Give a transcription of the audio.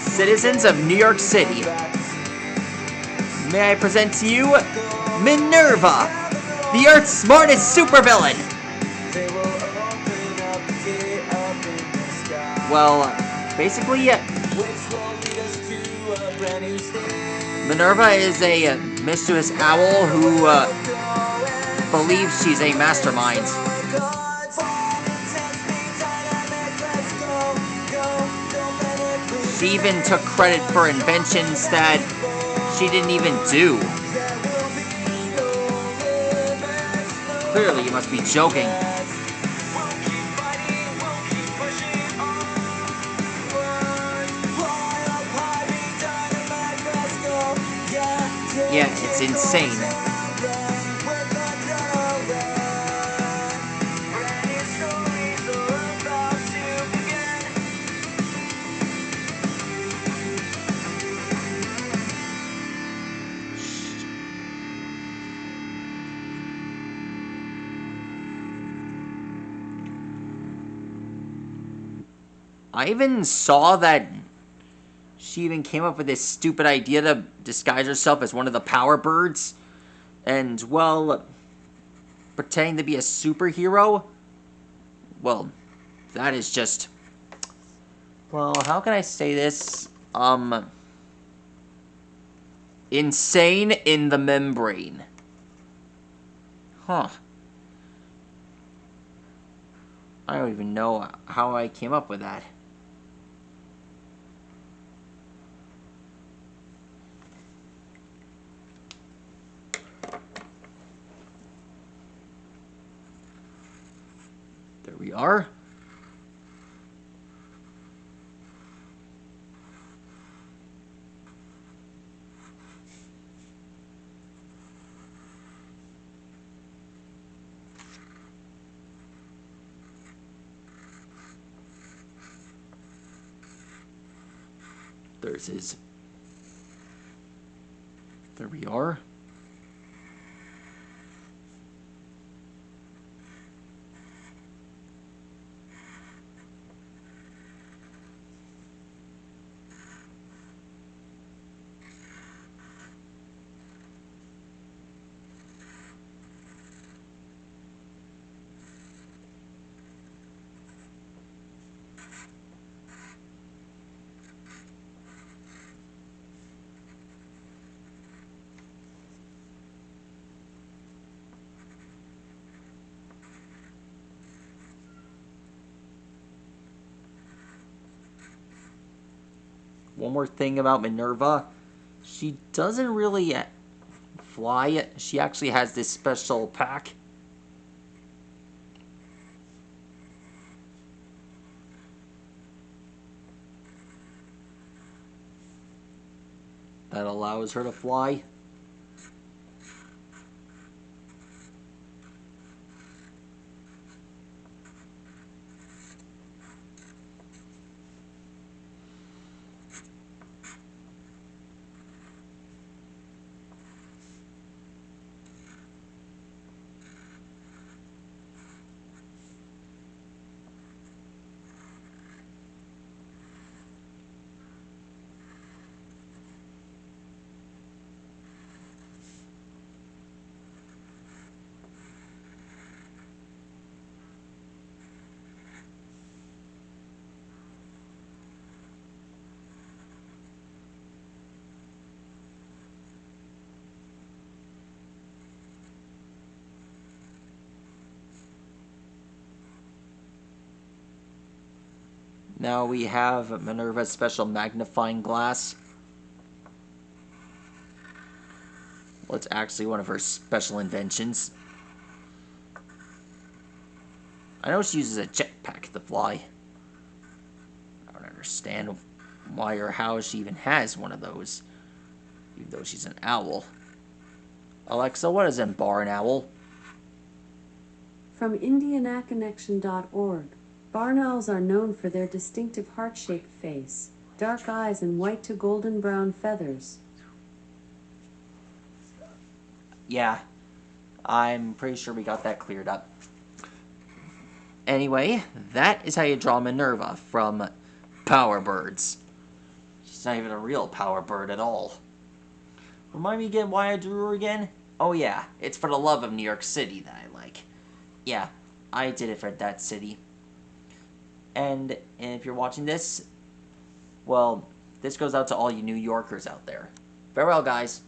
Citizens of New York City, may I present to you Minerva, the Earth's smartest supervillain. Well, basically, Minerva is a mischievous owl who believes she's a mastermind. She even took credit for inventions that she didn't even do. Clearly, you must be joking. Yeah, it's insane. I even saw that she even came up with this stupid idea to disguise herself as one of the power birds. And, well, pretending to be a superhero? Well, that is just... Well, how can I say this? Insane in the membrane. Huh. I don't even know how I came up with that. There we are. There's his. There we are. One more thing about Minerva. She doesn't really fly. She actually has this special pack. That allows her to fly. Now we have Minerva's special magnifying glass. Well, it's actually one of her special inventions. I know she uses a jetpack to fly. I don't understand why or how she even has one of those, even though she's an owl. Alexa, what is a barn owl? From IndianaConnection.org. Barn owls are known for their distinctive heart-shaped face, dark eyes, and white to golden brown feathers. Yeah, I'm pretty sure we got that cleared up. Anyway, that is how you draw Minerva from Power Birds. It's not even a real power bird at all. Remind me again why I drew her again? Oh yeah, it's for the love of New York City that I like. Yeah, I did it for that city. And if you're watching this, well, this goes out to all you New Yorkers out there. Farewell, guys.